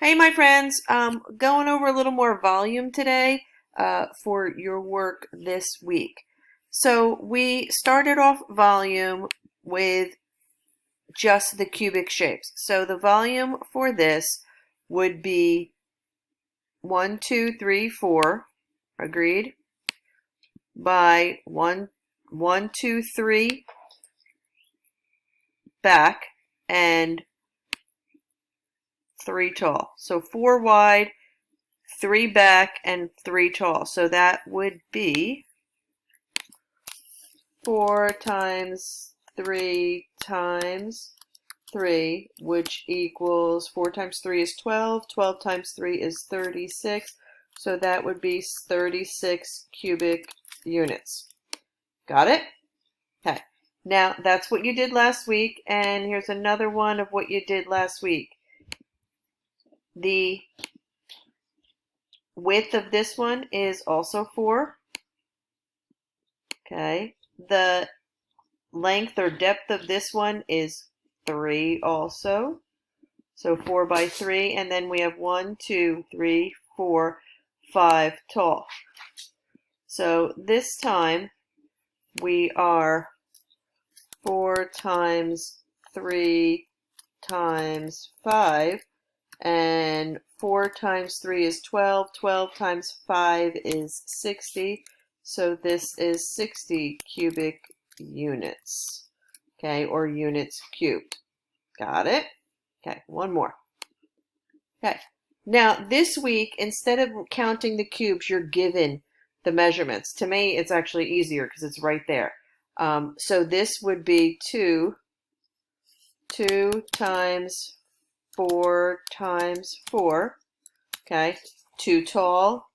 Hey, my friends, going over a little more volume today for your work this week. So we started off volume with just the cubic shapes. So the volume for this would be 1, 2, 3, 4, agreed, by 1, 1, 2, 3 back and 3 tall. So 4 wide, 3 back, and 3 tall. So that would be 4 times 3 times 3, which equals 4 times 3 is 12. 12 times 3 is 36. So that would be 36 cubic units. Got it? Okay. Now that's what you did last week, and here's another one of what you did last week. The width of this one is also 4. Okay. The length or depth of this one is 3 also. So 4 by 3. And then we have 1, 2, 3, 4, 5 tall. So this time we are 4 times 3 times 5. And 4 times 3 is 12. 12 times 5 is 60. So this is 60 cubic units. Okay, or units cubed. Got it? Okay, one more. Okay, now this week, instead of counting the cubes, you're given the measurements. To me, it's actually easier because it's right there. So this would be 2 times 4 times 4, okay, 2 tall,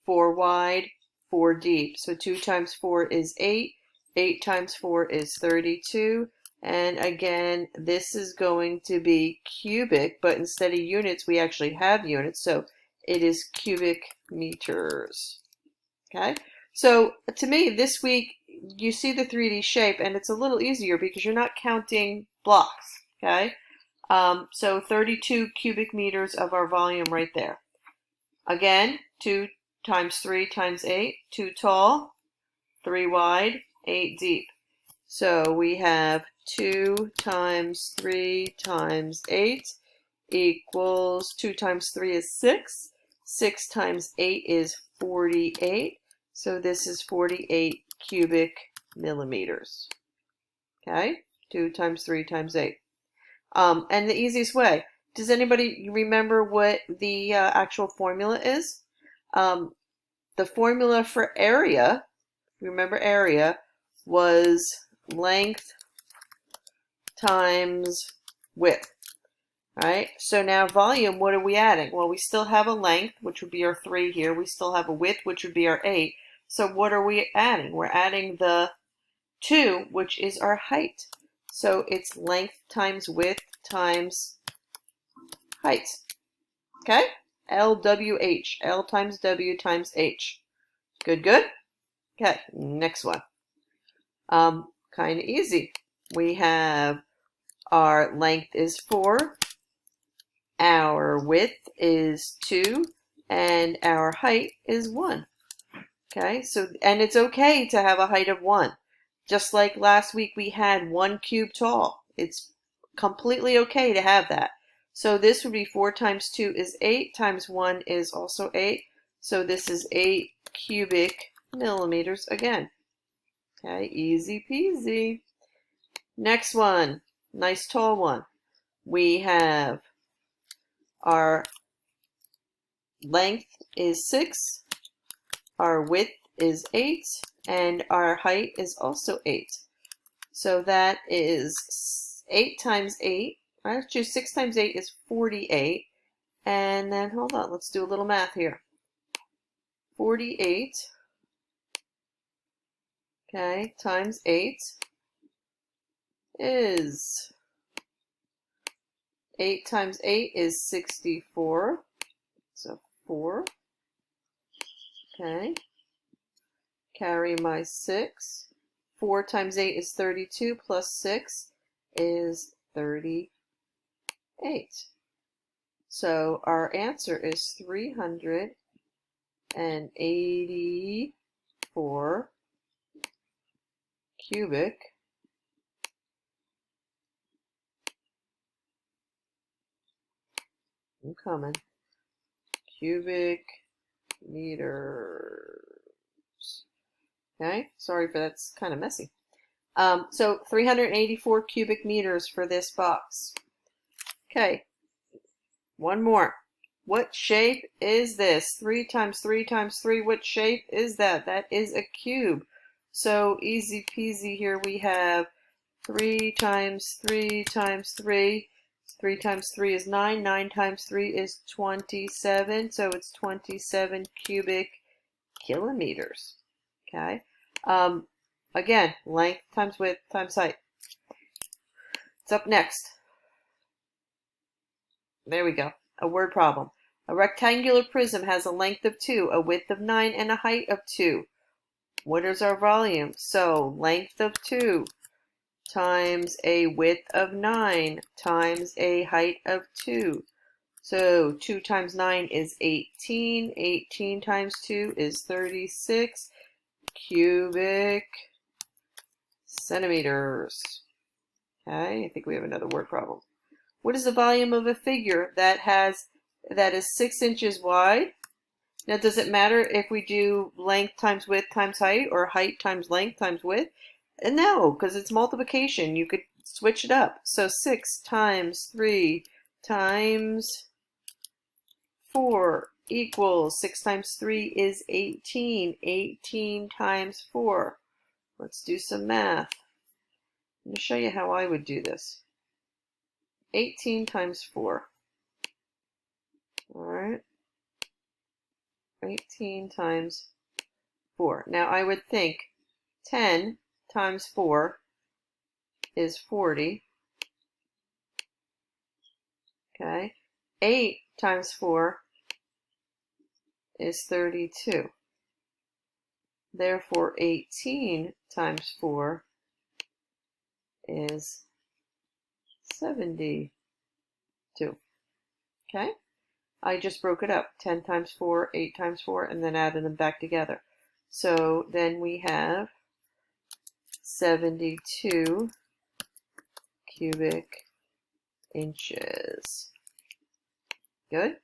4 wide, 4 deep. So 2 times 4 is 8, 8 times 4 is 32, and again, this is going to be cubic, but instead of units, we actually have units, so it is cubic meters, okay? So to me, this week, you see the 3D shape, and it's a little easier because you're not counting blocks, okay? So 32 cubic meters of our volume right there. Again, 2 times 3 times 8, 2 tall, 3 wide, 8 deep. So we have 2 times 3 times 8 equals 2 times 3 is 6. 6 times 8 is 48. So this is 48 cubic millimeters. Okay? 2 times 3 times 8. And the easiest way, does anybody remember what the actual formula is? The formula for area, remember area, was length times width, right? So now volume, what are we adding? Well, we still have a length, which would be our 3 here. We still have a width, which would be our 8. So what are we adding? We're adding the 2, which is our height. So it's length times width times height. Okay? LWH. L times W times H. Good, good? Okay, next one. Kind of easy. We have our length is 4, our width is 2, and our height is 1. Okay, so, and it's okay to have a height of 1. Just like last week we had 1 cube tall. It's completely okay to have that. So this would be 4 times 2 is 8, times 1 is also 8. So this is 8 cubic millimeters again. Okay, easy peasy. Next one, nice tall one. We have our length is 6, our width is 8, and our height is also 8. So that is 8 times 8. Actually, 6 times 8 is 48. And then, hold on, let's do a little math here. 48, okay, times 8 is, 8 times 8 is 64. So 4, okay. Carry my 6. 4 times 8 is 32, plus 6 is 38. So our answer is 384 cubic I'm coming. Cubic meters. Okay, sorry for that's kind of messy. So 384 cubic meters for this box. Okay, one more. What shape is this? 3 times 3 times 3. What shape is that? That is a cube. So easy peasy, here we have 3 times 3 times 3. 3 times 3 is 9. 9 times 3 is 27. So it's 27 cubic kilometers. Okay. Again, length times width times height. It's up next. There we go. A word problem. A rectangular prism has a length of 2, a width of 9, and a height of 2. What is our volume? So length of 2 times a width of 9 times a height of 2. So 2 times 9 is 18. 18 times 2 is 36 cubic centimeters. Okay, I think we have another word problem. What is the volume of a figure that is 6 inches wide? Now, does it matter if we do length times width times height or height times length times width? No, because it's multiplication. You could switch it up. So 6 times 3 times 4 equals 6 times 3 is 18. 18 times 4. Let's do some math. Let me show you how I would do this. 18 times 4. All right. 18 times 4. Now I would think 10 times 4 is 40. Okay. 8 times 4 is 32. Therefore, 18 times 4 is 72. Okay? I just broke it up. 10 times 4, 8 times 4, and then added them back together. So then we have 72 cubic inches. Good?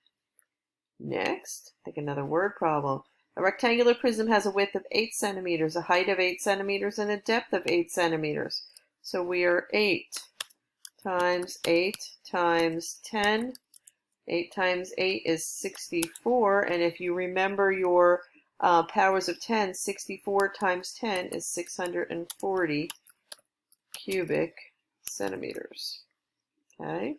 Next, take another word problem. A rectangular prism has a width of 8 centimeters, a height of 8 centimeters, and a depth of 8 centimeters. So we are 8 times 8 times 10. 8 times 8 is 64, and if you remember your powers of 10, 64 times 10 is 640 cubic centimeters. Okay,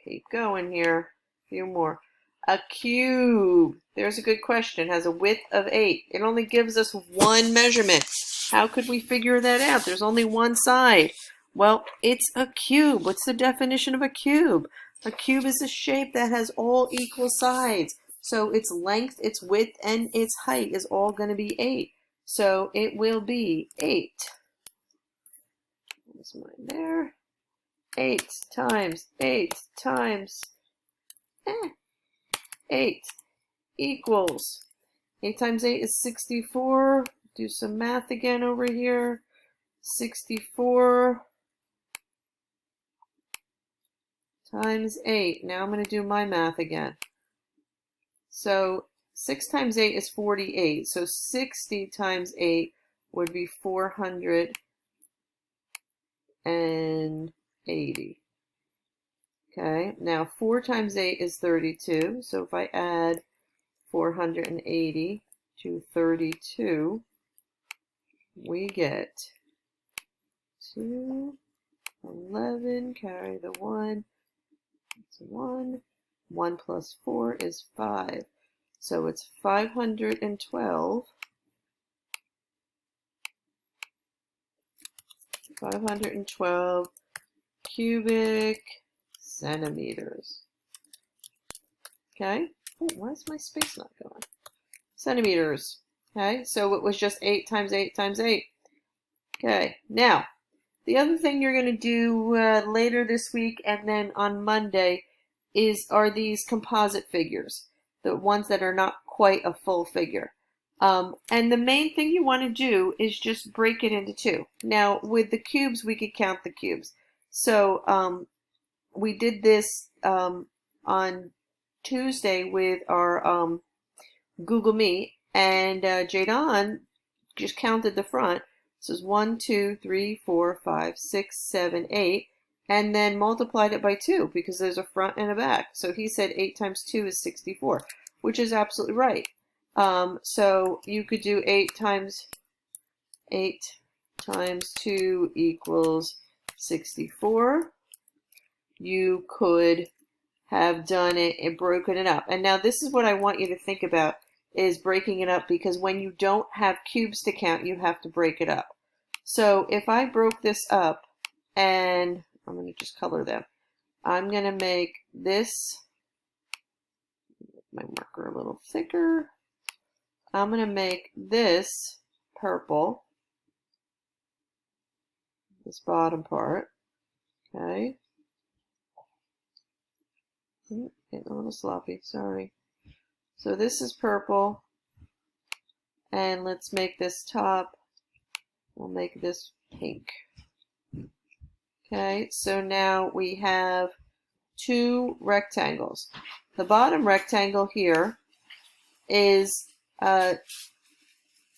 keep going here. A few more. A cube, there's a good question, has a width of 8. It only gives us one measurement. How could we figure that out? There's only one side. Well, it's a cube. What's the definition of a cube? A cube is a shape that has all equal sides. So its length, its width, and its height is all going to be 8. So it will be 8. There's mine there. 8 times 8 times 8 equals 8 times 8 is 64. Do some math again over here. 64 times 8. Now I'm going to do my math again. So 6 times 8 is 48. So 60 times 8 would be 480. Okay, now 4 times 8 is 32. So if I add 480 to 32, we get 211, carry the 1, it's 1. 1 plus 4 is 5. So it's 512. 512 cubic centimeters. Okay. Oh, why is my space not going? Centimeters. Okay, so it was just 8 times 8 times 8. Okay, now, the other thing you're going to do later this week and then on Monday are these composite figures, the ones that are not quite a full figure. And the main thing you want to do is just break it into two. Now, with the cubes, we could count the cubes. So we did this on Tuesday with our Google Meet, and Jadon just counted the front. So it's 1, 2, 3, 4, 5, 6, 7, 8, and then multiplied it by 2 because there's a front and a back. So he said 8 times 2 is 64, which is absolutely right. So you could do 8 times 2 equals 64. You could have done it and broken it up. And now this is what I want you to think about, is breaking it up, because when you don't have cubes to count, you have to break it up. So if I broke this up, and I'm going to just color them, I'm going to make this, my marker a little thicker. I'm going to make this purple, this bottom part, okay? Getting a little sloppy, sorry. So this is purple, and let's make this top, we'll make this pink. Okay, so now we have 2 rectangles. The bottom rectangle here is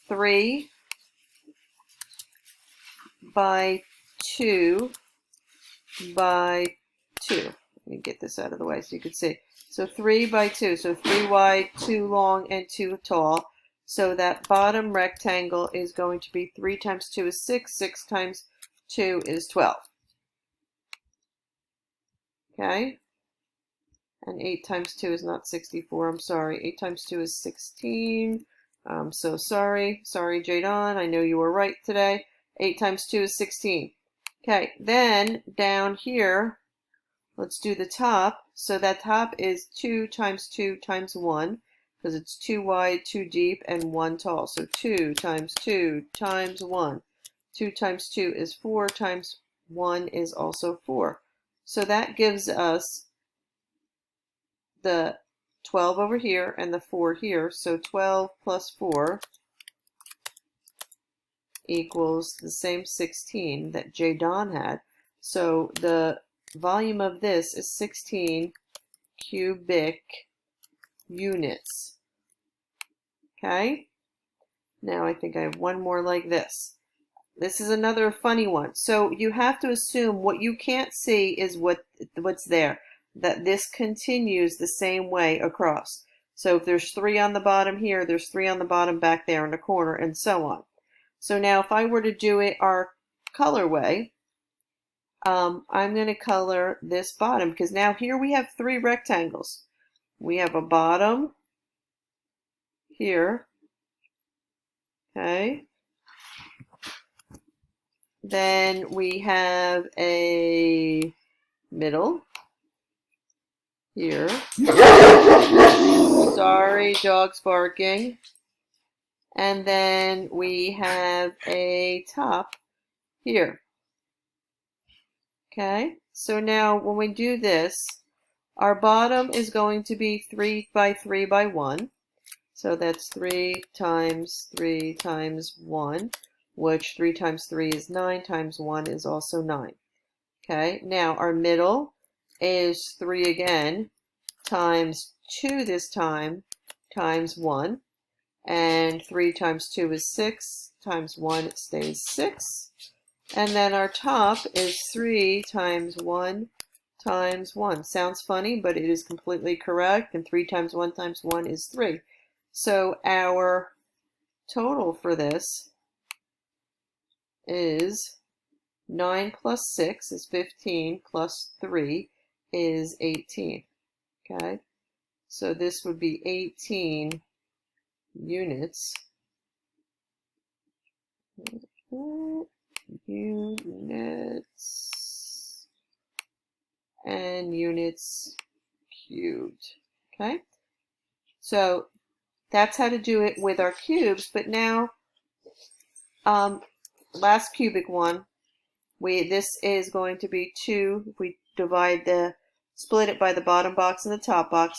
3 by 2 by 2. Let me get this out of the way so you can see. So 3 by 2, so 3 wide, 2 long, and 2 tall. So that bottom rectangle is going to be 3 times 2 is 6, 6 times 2 is 12. Okay? And 8 times 2 is not 64, I'm sorry. 8 times 2 is 16. I'm so sorry. Sorry, Jadon, I know you were right today. 8 times 2 is 16. Okay, then down here, let's do the top. So that top is 2 times 2 times 1, because it's 2 wide, 2 deep, and 1 tall. So 2 times 2 times 1. 2 times 2 is 4, times 1 is also 4. So that gives us the 12 over here and the 4 here. So 12 plus 4 equals the same 16 that Jadon had. So the volume of this is 16 cubic units. Okay? Now I think I have one more like this. This is another funny one. So you have to assume what you can't see is what's there. That this continues the same way across. So if there's 3 on the bottom here, there's 3 on the bottom back there in the corner, and so on. So now if I were to do it our colorway, I'm going to color this bottom, because now here we have 3 rectangles. We have a bottom here, okay? Then we have a middle here. Sorry, dog's barking. And then we have a top here. Okay, so now when we do this, our bottom is going to be 3 by 3 by 1. So that's 3 times 1, which 3 times 3 is 9, times 1 is also 9. Okay, now our middle is 3 again, times 2 this time, times 1. And 3 times 2 is 6, times 1 it stays 6. And then our top is 3 times 1 times 1. Sounds funny, but it is completely correct. And 3 times 1 times 1 is 3. So our total for this is 9 plus 6 is 15, plus 3 is 18. Okay, so this would be 18 units. Units and units cubed. Okay, so that's how to do it with our cubes. But now, last cubic one, this is going to be 2. If we divide the split it by the bottom box and the top box,